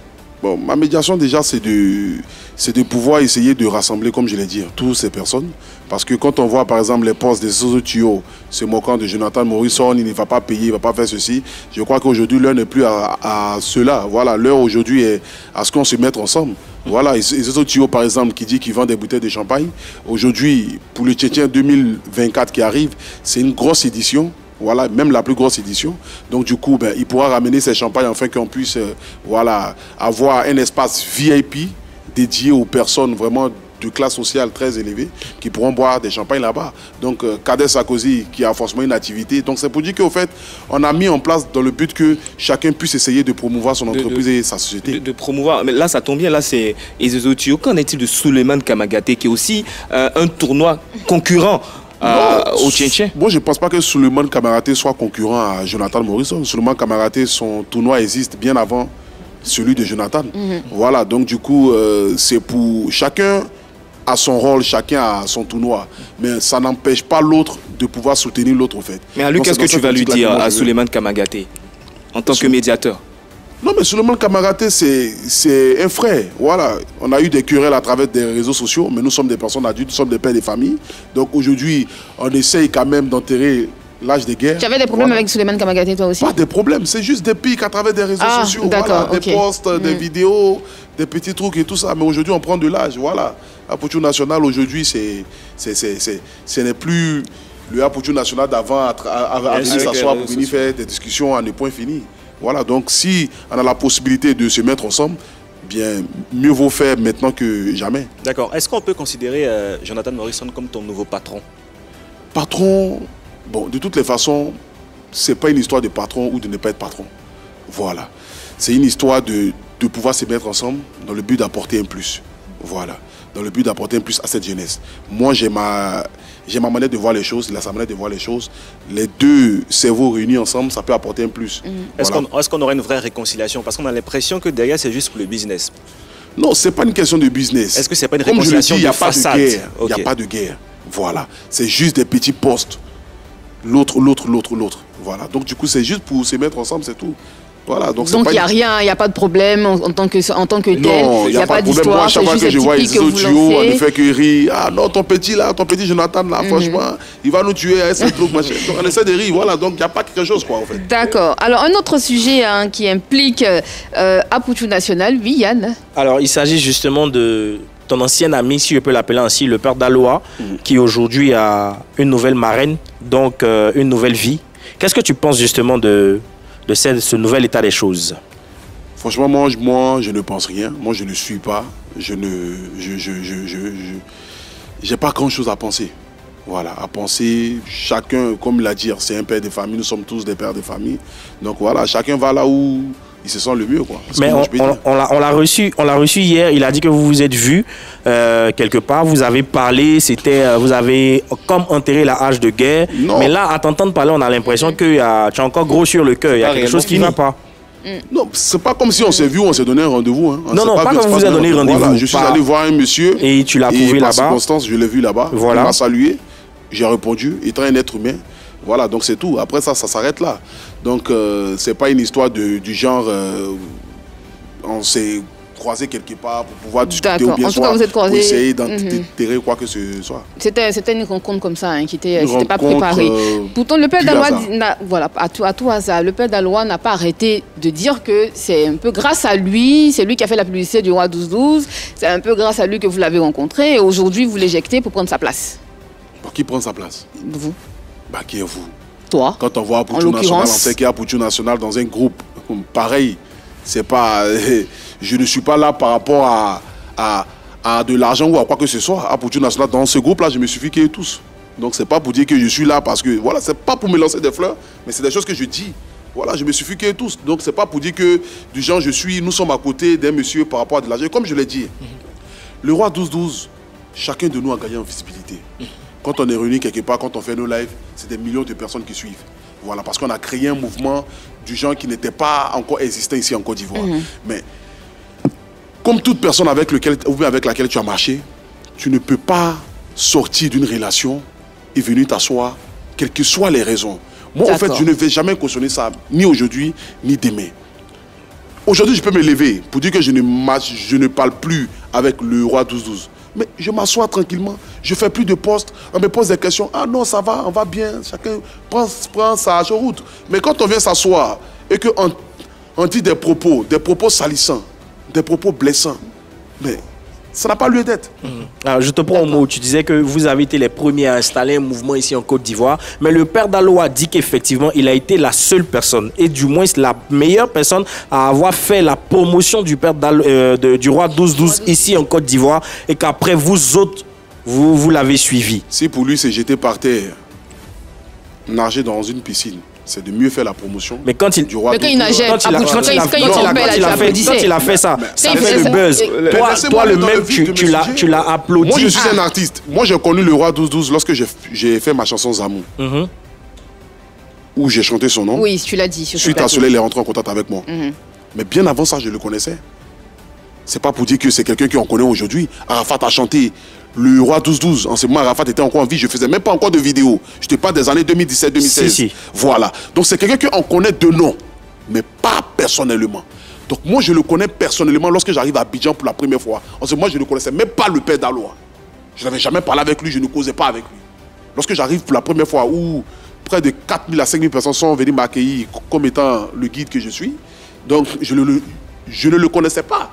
Bon, ma médiation déjà c'est de pouvoir essayer de rassembler, comme je l'ai dit, toutes ces personnes. Parce que quand on voit par exemple les postes des Ezezo Tio, se moquant de Jonathan Morrison, il ne va pas payer, il ne va pas faire ceci. Je crois qu'aujourd'hui l'heure n'est plus à cela. Voilà, l'heure aujourd'hui est à ce qu'on se mette ensemble. Voilà, Ezezo Tio par exemple qui dit qu'il vend des bouteilles de champagne. Aujourd'hui, pour le Tchétchène 2024 qui arrive, c'est une grosse édition. Voilà, même la plus grosse édition. Donc du coup, ben, il pourra ramener ses champagnes afin qu'on puisse voilà, avoir un espace VIP dédié aux personnes vraiment de classe sociale très élevée qui pourront boire des champagnes là-bas. Donc Kadès Sarkozy qui a forcément une activité. Donc c'est pour dire qu'au fait, on a mis en place dans le but que chacun puisse essayer de promouvoir son entreprise et sa société. De promouvoir. Mais là, ça tombe bien. Là, c'est Ezezo Tio. Qu'en est-il de Souleymane Kamagaté qui est aussi un tournoi concurrent au Tchétchène? Moi, je ne pense pas que Souleymane Kamagaté soit concurrent à Jonathan Morrison. Souleymane Kamagaté, son tournoi existe bien avant celui de Jonathan. Voilà, donc du coup, c'est pour chacun a son rôle, chacun a son tournoi. Mais ça n'empêche pas l'autre de pouvoir soutenir l'autre, en fait. Mais à lui, qu'est-ce que tu vas lui dire à Souleymane Kamagaté en tant que médiateur? Non, mais Souleymane Kamagaté, c'est un frère. Voilà, on a eu des querelles à travers des réseaux sociaux, mais nous sommes des personnes adultes, nous sommes des pères de famille. Donc aujourd'hui, on essaye quand même d'enterrer l'âge de guerre. Tu avais des problèmes avec Souleymane Kamagaté, toi aussi? Pas des problèmes, c'est juste des pics à travers des réseaux sociaux. Voilà, des posts, des vidéos, des petits trucs et tout ça. Mais aujourd'hui, on prend de l'âge. Voilà. Apuchou National, aujourd'hui, ce n'est plus le Apuchou National d'avant à venir s'asseoir pour venir faire des discussions à ne point fini. Voilà, donc si on a la possibilité de se mettre ensemble, bien, mieux vaut faire maintenant que jamais. D'accord. Est-ce qu'on peut considérer Jonathan Morrison comme ton nouveau patron? Patron, bon, de toutes les façons, ce n'est pas une histoire de patron ou de ne pas être patron. Voilà. C'est une histoire de pouvoir se mettre ensemble dans le but d'apporter un plus. Voilà. Dans le but d'apporter un plus à cette jeunesse. Moi, j'ai ma manière de voir les choses, il a sa manière de voir les choses. Les deux cerveaux réunis ensemble, ça peut apporter un plus. Est-ce qu'on aurait une vraie réconciliation? Parce qu'on a l'impression que derrière, c'est juste pour le business. Non, ce n'est pas une question de business. Est-ce que ce n'est pas une réconciliation de façade? Il n'y a pas de guerre. Voilà. C'est juste des petits postes. L'autre. Voilà. Donc, du coup, c'est juste pour se mettre ensemble, c'est tout. Voilà, donc il n'y a rien, il n'y a pas de problème en tant que tel. Non, il n'y a pas de problème. Moi, à chaque fois que je vois Ezezo Tio, on ne fait que rire. Ah non, ton petit Jonathan, là, franchement, il va nous tuer avec ce truc, machin. Donc, on essaie de rire, voilà, donc il n'y a pas quelque chose, quoi, en fait. D'accord. Alors, un autre sujet qui implique Apuchou National, oui, Yann. Alors, il s'agit justement de ton ancien ami, si je peux l'appeler ainsi, le père d'Aloa, qui aujourd'hui a une nouvelle marraine, donc une nouvelle vie. Qu'est-ce que tu penses justement de ce nouvel état des choses? Franchement, moi, je ne pense rien. Moi, je ne suis pas. J'ai pas grand-chose à penser. Voilà, à penser, chacun, comme il l'a dit, c'est un père de famille, nous sommes tous des pères de famille. Donc voilà, chacun va là où il se sent le mieux, quoi. Mais on l'a reçu hier, il a dit que vous vous êtes vu quelque part, vous avez parlé, vous avez comme enterré la hache de guerre. Non. Mais là, à t'entendre parler, on a l'impression que tu as encore gros sur le cœur, il y a quelque chose qui ne va pas. Non, c'est pas comme si on s'est vu, on s'est donné un rendez-vous. Hein. Non, pas comme vous avez donné rendez-vous. Voilà, je suis allé voir un monsieur. Et tu l'as trouvé là-bas. Par circonstance, je l'ai vu là-bas. Voilà. Il m'a salué, j'ai répondu, étant un être humain. Voilà, donc c'est tout. Après ça s'arrête là. Donc, c'est pas une histoire du genre, on s'est croisé quelque part pour pouvoir discuter ou bien en tout cas, vous êtes croisés. Pour essayer d'enterrer quoi que ce soit. C'était une rencontre comme ça, hein, qui n'était pas préparée. Pourtant, le père d'Aloua, voilà, à tout hasard, le père d'Aloua n'a pas arrêté de dire que c'est un peu grâce à lui, c'est lui qui a fait la publicité du roi 12-12, c'est un peu grâce à lui que vous l'avez rencontré et aujourd'hui vous l'éjectez pour prendre sa place. Pour qui prend sa place? Vous. Bah, qui est vous? Toi. Quand on voit Apoutou National, on sait qu'il y a Apoutou National dans un groupe pareil. C'est pas, je ne suis pas là par rapport à de l'argent ou à quoi que ce soit. Apoutou National, dans ce groupe-là, je me suffis qu'ils tous. Donc, c'est pas pour dire que je suis là parce que, voilà, c'est pas pour me lancer des fleurs, mais c'est des choses que je dis. Voilà, je me suffis qu'ils tous. Donc, c'est pas pour dire que, du genre, nous sommes à côté d'un monsieur par rapport à de l'argent. Comme je l'ai dit, le roi 12-12, chacun de nous a gagné en visibilité. Quand on est réunis quelque part, quand on fait nos lives, c'est des millions de personnes qui suivent. Voilà, parce qu'on a créé un mouvement du genre qui n'était pas encore existant ici en Côte d'Ivoire. Mais comme toute personne avec laquelle tu as marché, tu ne peux pas sortir d'une relation et venir t'asseoir, quelles que soient les raisons. Moi, en fait, je ne vais jamais cautionner ça, ni aujourd'hui, ni demain. Aujourd'hui, je peux me lever pour dire que je ne parle plus avec le roi 12-12. Mais je m'assois tranquillement, je ne fais plus de posts, on me pose des questions. Ah non, ça va, on va bien, chacun prend sa route. Mais quand on vient s'asseoir et qu'on dit des propos salissants, des propos blessants, mais ça n'a pas lieu d'être. Alors, je te prends au mot, tu disais que vous avez été les premiers à installer un mouvement ici en Côte d'Ivoire, mais le père d'Aloua dit qu'effectivement, il a été la seule personne, et du moins la meilleure personne à avoir fait la promotion du père du roi 12-12 ici en Côte d'Ivoire, et qu'après vous autres, vous l'avez suivi. Si pour lui c'est jeter par terre, nager dans une piscine, c'est de mieux faire la promotion. Mais quand il nageait, quand il a fait ça, ça fait le buzz. Toi le même, tu l'as applaudi. Moi je suis un artiste. Moi j'ai connu le roi 12-12 lorsque j'ai fait ma chanson Zamou. Où j'ai chanté son nom. Oui, tu l'as dit. Suite à cela, il est rentré en contact avec moi. Mais bien avant ça, je le connaissais. C'est pas pour dire que c'est quelqu'un qu'on connaît aujourd'hui. Arafat a chanté le roi 12-12. En ce moment, Arafat était encore en vie. Je faisais même pas encore de vidéo. Je te parle des années 2017-2016. Si. Voilà. Donc c'est quelqu'un qu'on connaît de nom, mais pas personnellement. Donc moi, je le connais personnellement lorsque j'arrive à Abidjan pour la première fois. En ce moment, je ne connaissais même pas le père d'Aloua. Je n'avais jamais parlé avec lui, je ne causais pas avec lui. Lorsque j'arrive pour la première fois, où près de 4 000 à 5 000 personnes sont venues m'accueillir comme étant le guide que je suis, donc je ne le connaissais pas.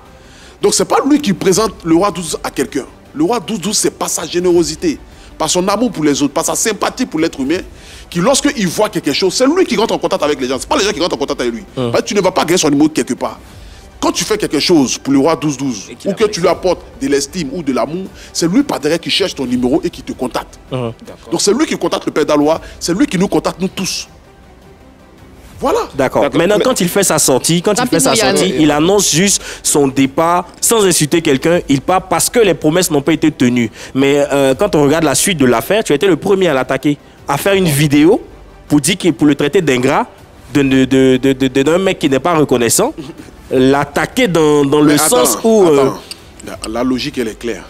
Donc ce n'est pas lui qui présente le roi 12 à quelqu'un. Le roi 12-12, c'est par sa générosité, par son amour pour les autres, par sa sympathie pour l'être humain, qui lorsqu'il voit quelque chose, c'est lui qui rentre en contact avec les gens. Ce n'est pas les gens qui rentrent en contact avec lui. Tu ne vas pas gagner son numéro quelque part. Quand tu fais quelque chose pour le roi 12-12, ou que tu lui apportes de l'estime ou de l'amour, c'est lui par derrière qui cherche ton numéro et qui te contacte. Donc c'est lui qui contacte le père d'Aloua, c'est lui qui nous contacte nous tous. Voilà. D'accord. Maintenant, quand il fait sa sortie, il annonce juste son départ sans insulter quelqu'un. Il part parce que les promesses n'ont pas été tenues. Mais quand on regarde la suite de l'affaire, tu as été le premier à l'attaquer, à faire une vidéo pour le traiter d'ingrat, d'un mec qui n'est pas reconnaissant, l'attaquer dans le sens où... La logique, elle est claire.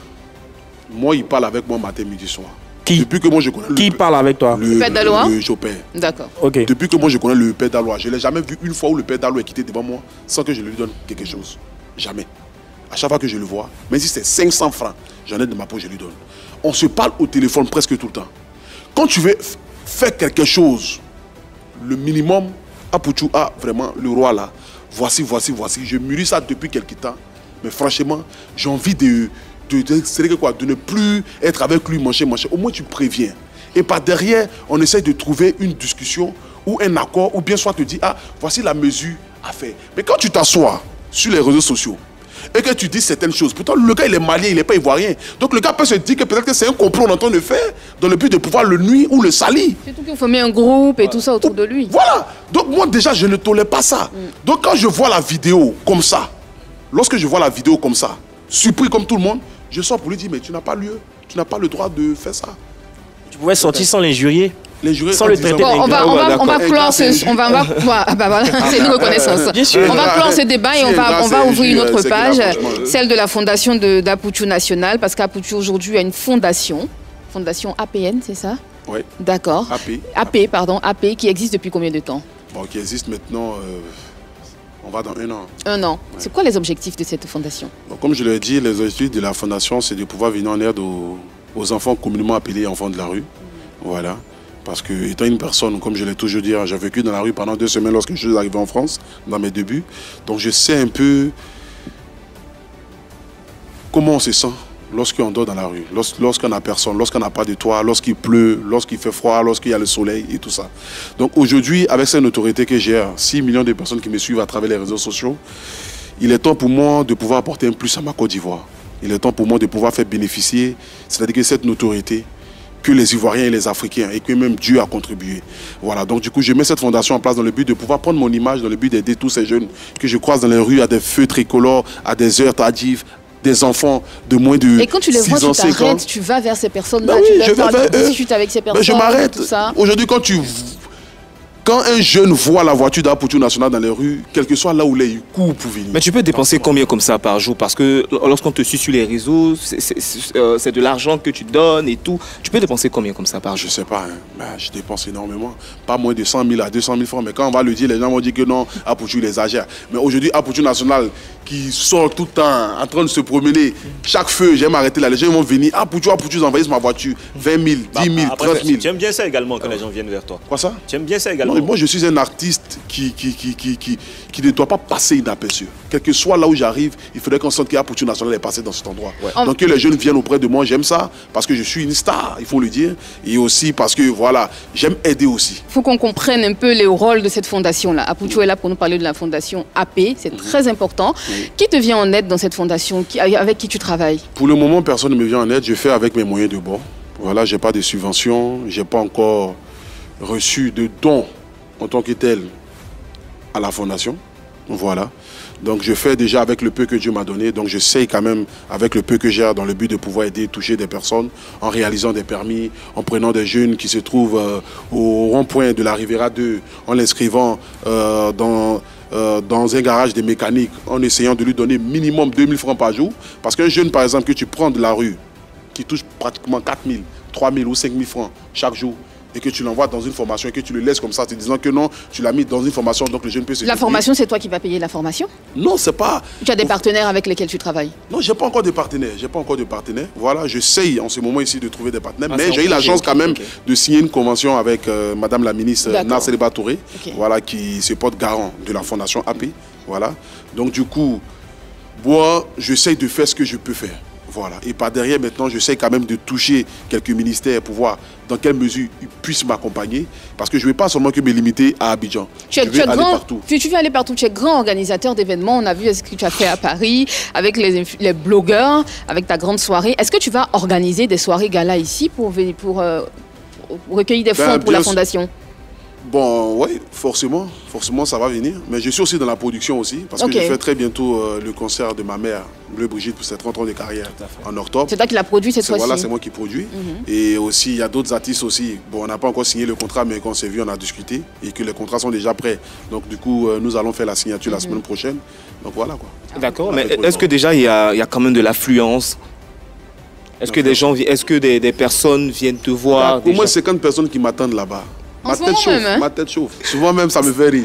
Moi, il parle avec moi matin, midi, soir. Depuis que moi je connais qui parle avec toi? Le père d'Aloua? Le Chopin. D'accord. Okay. Depuis que moi je connais le père d'Aloua, je ne l'ai jamais vu une fois où le père d'Aloua est quitté devant moi sans que je lui donne quelque chose. Jamais. À chaque fois que je le vois, même si c'est 500 francs, j'en ai de ma poche, je lui donne. On se parle au téléphone presque tout le temps. Quand tu veux faire quelque chose, le minimum, Apoutou, vraiment, le roi là, voici. Je mûris ça depuis quelque temps. Mais franchement, j'ai envie de ne plus être avec lui, manger. Au moins tu préviens. Et par derrière, on essaie de trouver une discussion ou un accord, ou bien soit te dire, voici la mesure à faire. Mais quand tu t'assois sur les réseaux sociaux et que tu dis certaines choses, pourtant le gars il est malien, il n'est pas ivoirien. Donc le gars peut se dire que peut-être que c'est un complot en train de faire. dans le but de pouvoir le nuire ou le salir. Surtout qu'il faut mettre un groupe et tout ça autour de lui. Voilà. Donc moi déjà, je ne tolère pas ça. Donc quand je vois la vidéo comme ça, lorsque je vois la vidéo comme ça, surpris comme tout le monde, je sors pour lui dire, mais tu n'as pas lieu, tu n'as pas le droit de faire ça. Tu pouvais sortir sans l'injurier. Sans le traiter on va clore ce c'est une reconnaissance. On va clore ce débat et on va ouvrir une autre page, celle de la fondation d'Apoutou National, parce qu'Apoutou aujourd'hui a une fondation APN, c'est ça? Oui. D'accord. AP, qui existe depuis combien de temps? Bon, qui existe maintenant, on va dans 1 an. 1 an. Ouais. C'est quoi les objectifs de cette fondation? Bon, comme je l'ai dit, les objectifs de la fondation, c'est de pouvoir venir en aide aux enfants communément appelés enfants de la rue. Voilà. Parce que, étant une personne, comme je l'ai toujours dit, j'ai vécu dans la rue pendant 2 semaines lorsque je suis arrivé en France, dans mes débuts. Donc je sais un peu comment on se sent lorsqu'on dort dans la rue, lorsqu'on n'a personne, lorsqu'on n'a pas de toit, lorsqu'il pleut, lorsqu'il fait froid, lorsqu'il y a le soleil et tout ça. Donc aujourd'hui, avec cette autorité que j'ai, 6 millions de personnes qui me suivent à travers les réseaux sociaux, il est temps pour moi de pouvoir apporter un plus à ma Côte d'Ivoire. Il est temps pour moi de pouvoir faire bénéficier, c'est-à-dire que cette notoriété, que les Ivoiriens et les Africains, et que même Dieu a contribué. Voilà, donc du coup, je mets cette fondation en place dans le but de pouvoir prendre mon image, dans le but d'aider tous ces jeunes que je croise dans les rues à des feux tricolores, à des heures tardives, des enfants de moins de 6 ans, 5 ans. Et quand tu les vois, tu t'arrêtes, tu vas vers ces personnes-là, oui, tu discutes avec ces personnes. Je m'arrête. Aujourd'hui, quand un jeune voit la voiture d'Apoutou National dans les rues, quel que soit là où il est, il court pour venir. Mais tu peux dépenser combien comme ça par jour? Parce que lorsqu'on te suit sur les réseaux, c'est de l'argent que tu donnes et tout. Tu peux dépenser combien comme ça par jour? Je sais pas, hein. Ben, je dépense énormément. Pas moins de 100 000 à 200 000 francs. Mais quand on va le dire, les gens vont dire que non, Apoutou, il exagère. Mais aujourd'hui, Apoutou National qui sort tout le temps en train de se promener, chaque feu, j'aime arrêter là. Les gens vont venir, Apoutou, j'ai envoyé sur ma voiture, 20 000, 10 000, 30 000. Tu aimes bien ça également quand les gens viennent vers toi? Quoi ça? Tu aimes bien ça également? Non, moi, je suis un artiste qui ne doit pas passer inaperçu. Quel que soit là où j'arrive, il faudrait qu'on sente qu'Apoutou National est passé dans cet endroit. Ouais. Donc que les jeunes viennent auprès de moi, j'aime ça, parce que je suis une star, il faut le dire. Et aussi parce que, voilà, j'aime aider aussi. Il faut qu'on comprenne un peu le rôle de cette fondation-là. Apoutou est là pour nous parler de la fondation AP, c'est très important. Qui te vient en aide dans cette fondation? Avec qui tu travailles? Pour le moment, personne ne me vient en aide. Je fais avec mes moyens de bord. Voilà, je n'ai pas de subventions, je n'ai pas encore reçu de dons en tant que tel à la fondation. Voilà. Donc je fais déjà avec le peu que Dieu m'a donné. Donc j'essaye quand même avec le peu que j'ai dans le but de pouvoir aider, toucher des personnes en réalisant des permis, en prenant des jeunes qui se trouvent au rond-point de la Riviera 2, en l'inscrivant dans un garage de mécanique, en essayant de lui donner minimum 2000 francs par jour. Parce qu'un jeune, par exemple, que tu prends de la rue, qui touche pratiquement 4000, 3000 ou 5000 francs chaque jour, et que tu l'envoies dans une formation et que tu le laisses comme ça, te disant que non, tu l'as mis dans une formation, donc le jeune peut se... La formation, c'est toi qui vas payer la formation? Non, c'est pas... Tu as des partenaires avec lesquels tu travailles? Non, j'ai pas encore de partenaires. J'ai pas encore de partenaires. Voilà, j'essaye en ce moment ici de trouver des partenaires, mais j'ai eu la chance quand même de signer une convention avec Madame la ministre Nasseriba Touré, voilà, qui se porte garant de la fondation AP. Voilà. Donc du coup, moi, j'essaye de faire ce que je peux faire. Voilà. Et par derrière, maintenant, j'essaie quand même de toucher quelques ministères pour voir dans quelle mesure ils puissent m'accompagner. Parce que je ne vais pas seulement que me limiter à Abidjan. Tu veux aller partout. Tu veux aller partout. Tu es grand organisateur d'événements. On a vu ce que tu as fait à Paris avec les blogueurs, avec ta grande soirée. Est-ce que tu vas organiser des soirées gala ici pour recueillir des fonds pour la fondation? Bon, oui, forcément, ça va venir. Mais je suis aussi dans la production aussi, parce que je fais très bientôt le concert de ma mère, Bleu Brigitte, pour ses 30 ans de carrière en octobre. C'est toi qui l'as produit cette fois-ci? Voilà, c'est moi qui produis. Et aussi, il y a d'autres artistes aussi. Bon, on n'a pas encore signé le contrat, mais quand on s'est vu, on a discuté et que les contrats sont déjà prêts. Donc, du coup, nous allons faire la signature la semaine prochaine. Donc, voilà quoi. D'accord, mais est-ce que déjà, il y a quand même de l'affluence? Est-ce que des gens, des personnes viennent te voir? Au moins 50 personnes qui m'attendent là-bas. Ma tête chauffe. Souvent même, ça me fait rire.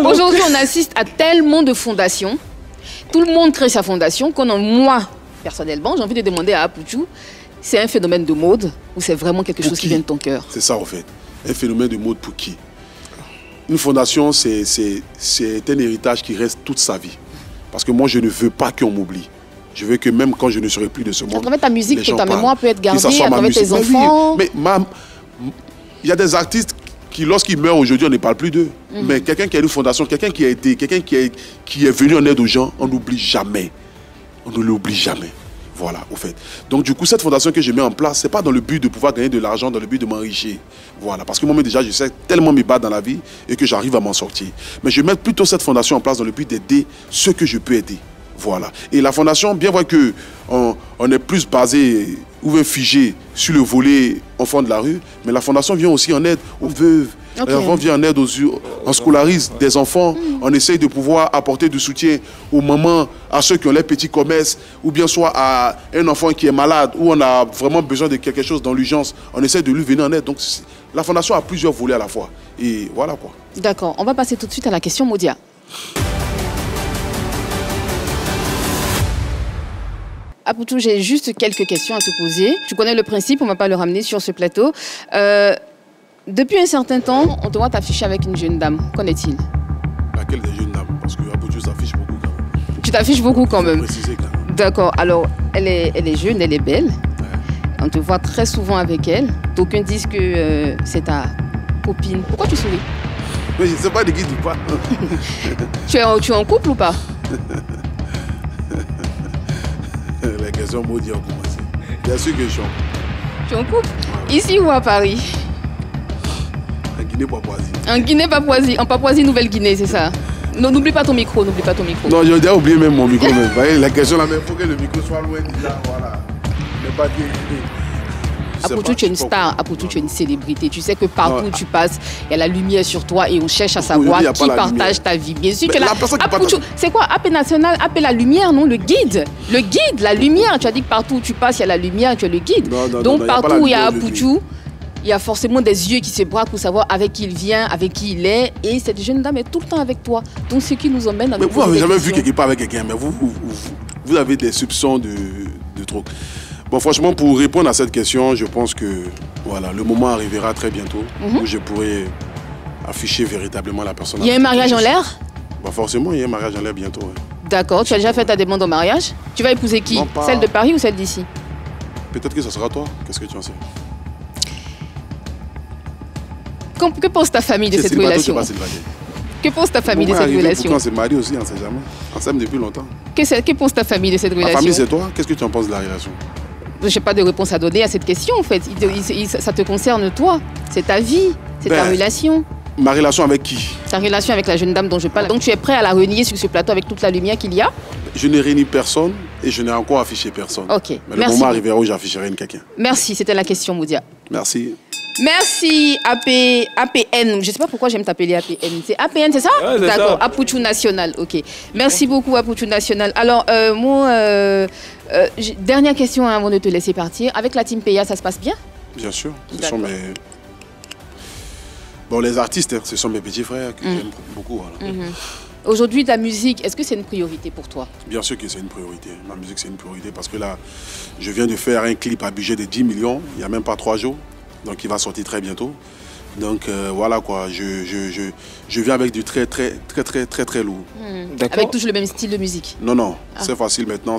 Aujourd'hui, on assiste à tellement de fondations. Tout le monde crée sa fondation. Moi, personnellement, j'ai envie de demander à Apoutou, c'est un phénomène de mode ou c'est vraiment quelque chose qui vient de ton cœur? C'est ça, en fait. Un phénomène de mode pour qui? Une fondation, c'est un héritage qui reste toute sa vie. Parce que moi, je ne veux pas qu'on m'oublie. Je veux que même quand je ne serai plus de ce monde, à travers ta musique, que ta mémoire peut être gardée, à travers tes enfants. Mais il y a des artistes qui, lorsqu'ils meurent aujourd'hui, on ne parle plus d'eux. Mais quelqu'un qui a une fondation, quelqu'un qui est venu en aide aux gens, on n'oublie jamais. On ne l'oublie jamais. Voilà, au fait. Donc du coup, cette fondation que je mets en place, c'est pas dans le but de pouvoir gagner de l'argent, dans le but de m'enrichir. Voilà, parce que moi-même déjà, je sais tellement me battre dans la vie et que j'arrive à m'en sortir. Mais je mets plutôt cette fondation en place dans le but d'aider ceux que je peux aider. Voilà. Et la fondation, bien vrai que on est plus basé ou bien figé sur le volet enfants de la rue, mais la fondation vient aussi en aide aux veuves. Okay. On vient en aide on scolarise des enfants, on essaye de pouvoir apporter du soutien aux mamans, à ceux qui ont les petits commerces, ou bien soit à un enfant qui est malade, où on a vraiment besoin de quelque chose dans l'urgence, on essaie de lui venir en aide. Donc la fondation a plusieurs volets à la fois. Et voilà quoi. D'accord, on va passer tout de suite à la question Moudia. Apoutou, j'ai juste quelques questions à te poser. Tu connais le principe, on ne va pas le ramener sur ce plateau. Depuis un certain temps, on te voit t'afficher avec une jeune dame. Qu'en est-il? Laquelle des jeunes dames? Parce que Apoutou s'affiche beaucoup quand même. Tu t'affiches beaucoup quand même? Préciser quand même. D'accord. Alors, elle est jeune, elle est belle. Ouais. On te voit très souvent avec elle. D'aucuns disent que c'est ta copine. Pourquoi tu souris? Mais je ne sais pas de qui tu parles. Tu es en couple ou pas? Les questions maudites ont commencé. Bien sûr que je suis en couple. Tu es en couple? Ouais. Ici ou à Paris? En Guinée-Papouasie. En Guinée-Papouasie, en Papouasie-Nouvelle-Guinée, c'est ça? Non, n'oublie pas ton micro, n'oublie pas ton micro. Non, j'ai déjà oublié même mon micro. Même. Vous voyez, la question là, il faut que le micro soit loin déjà, voilà. Mais pas dire. Apoutou, tu es une star, Apoutou, tu es une célébrité. Tu sais que partout où tu passes, il y a la lumière sur toi et on cherche à savoir qui partage ta vie. Bien sûr, Apoutou, c'est quoi AP National, AP la lumière, non? Le guide, la lumière. Tu as dit que partout où tu passes, il y a la lumière, tu es le guide. Donc partout où il y a Apoutou, il y a forcément des yeux qui se braquent pour savoir avec qui il vient, avec qui il est. Et cette jeune dame est tout le temps avec toi. Donc ce qui nous emmène à nous. Mais vous n'avez jamais vu quelqu'un pas avec quelqu'un, mais vous avez des soupçons de trop. Bon, franchement, pour répondre à cette question, je pense que voilà, le moment arrivera très bientôt où je pourrai afficher véritablement la personne. Il y a un mariage en l'air? Bah forcément, il y a un mariage en l'air bientôt. Ouais. D'accord. Tu as déjà fait ta demande en mariage? Tu vas épouser qui? Non, celle de Paris ou celle d'ici? Peut-être que ce sera toi. Qu'est-ce que tu en sais? Que pense ta famille de cette relation? Que pense ta famille de cette relation? On s'est marié aussi, on ne sait jamais. On s'aime depuis longtemps. Que pense ta famille de cette relation? Ma famille, c'est toi. Qu'est-ce que tu en penses de la relation? Je n'ai pas de réponse à donner à cette question, en fait. Ça te concerne toi. C'est ta vie, c'est ta relation. Ma relation avec qui? Ta relation avec la jeune dame dont je parle. Donc tu es prêt à la renier sur ce plateau avec toute la lumière qu'il y a? Je n'ai réuni personne et je n'ai encore affiché personne. Ok. Mais le moment arrivera où j'afficherai quelqu'un. Merci, c'était la question, Moudia. Merci. Merci APN. Je ne sais pas pourquoi j'aime t'appeler APN. C'est APN, c'est ça? Ouais, d'accord, Apoutou National. Ok. Merci beaucoup, Apoutou National. Alors, dernière question avant de te laisser partir. Avec la team PA, ça se passe bien? Bien sûr. Ce sont mes... Bon, les artistes, ce sont mes petits frères que j'aime beaucoup. Voilà. Aujourd'hui, la musique, est-ce que c'est une priorité pour toi? Bien sûr que c'est une priorité. Ma musique, c'est une priorité parce que là, je viens de faire un clip à budget de 10 millions, il n'y a même pas 3 jours. Donc, il va sortir très bientôt. Donc, voilà quoi, je viens avec du très lourd. Avec toujours le même style de musique? Non, non, c'est facile maintenant.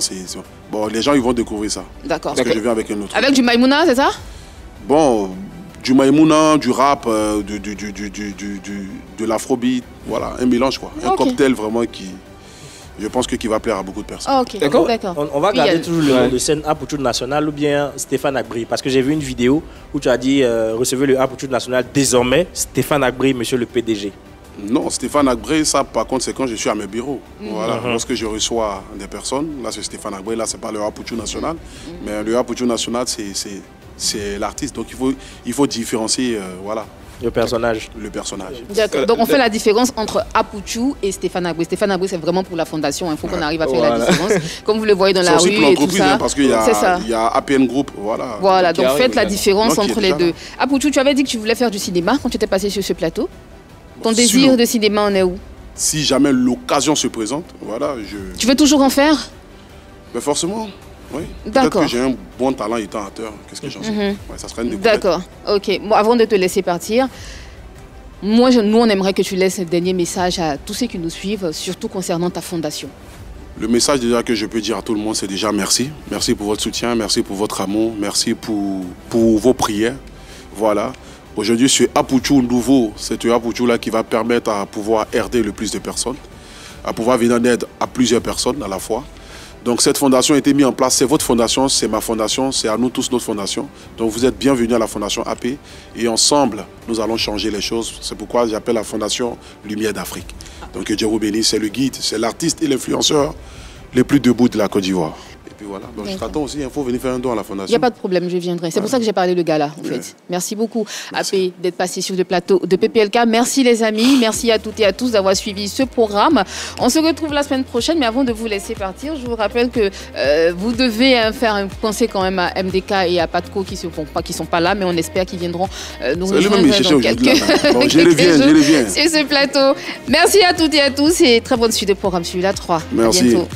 Bon, les gens, ils vont découvrir ça. D'accord. Parce que je viens avec un autre. Avec du Maïmouna, c'est ça? Bon, du Maïmouna, du rap, de l'afrobeat, voilà, un mélange quoi. Un cocktail vraiment qui... Je pense qui va plaire à beaucoup de personnes. Okay. D'accord. On va garder toujours le scène Apoutou National ou bien Stéphane Agbri. Parce que j'ai vu une vidéo où tu as dit recevez le Apoutou National désormais Stéphane Agbri, monsieur le PDG. Non, Stéphane Agbri, ça par contre c'est quand je suis à mes bureaux. Voilà. Lorsque je reçois des personnes, là c'est Stéphane Agbri, là c'est pas le Apoutou National. Mais le Apoutou National c'est l'artiste. Donc il faut différencier, voilà. Le personnage. Le personnage. D'accord. Donc on fait la différence entre Apoutou et Stéphane Agbri. Stéphane Agbri, c'est vraiment pour la fondation. Il faut qu'on arrive à faire la différence. Comme vous le voyez dans la rue et tout ça. Parce qu'il y a APN Group. Voilà. Voilà. Donc faites la différence entre les deux. Apoutou, tu avais dit que tu voulais faire du cinéma quand tu étais passé sur ce plateau. Ton désir de cinéma en est où? Si jamais l'occasion se présente, voilà. Tu veux toujours en faire? Mais forcément. Oui. D'accord. Peut-être que j'ai un bon talent étant acteur. Qu'est-ce que j'en sais? Ouais, ça serait une découverte. D'accord. Ok. Bon, avant de te laisser partir, nous, on aimerait que tu laisses un dernier message à tous ceux qui nous suivent, surtout concernant ta fondation. Le message déjà que je peux dire à tout le monde, c'est déjà merci. Merci pour votre soutien, merci pour votre amour, merci pour vos prières. Voilà. Aujourd'hui, ce Apoutou nouveau, c'est un Apoutou là qui va permettre à pouvoir aider le plus de personnes, à pouvoir venir en aide à plusieurs personnes à la fois. Donc cette fondation a été mise en place, c'est votre fondation, c'est ma fondation, c'est à nous tous notre fondation. Donc vous êtes bienvenus à la fondation AP et ensemble, nous allons changer les choses. C'est pourquoi j'appelle la fondation Lumière d'Afrique. Donc que Dieu vous bénisse, c'est le guide, c'est l'artiste et l'influenceur les plus debout de la Côte d'Ivoire. Et puis voilà, donc je t'attends aussi, il faut venir faire un don à la fondation. Il n'y a pas de problème, je viendrai. C'est pour ça que j'ai parlé de gala, en fait. Merci beaucoup, AP, d'être passé sur le plateau de PPLK. Merci les amis, merci à toutes et à tous d'avoir suivi ce programme. On se retrouve la semaine prochaine, mais avant de vous laisser partir, je vous rappelle que vous devez faire un conseil quand même à MDK et à Patco qui sont pas là, mais on espère qu'ils viendront nous rejoindre dans quelques bon, je reviens sur ce plateau. Merci à toutes et à tous et très bonne suite de programme. Celui-là 3. Merci. À bientôt.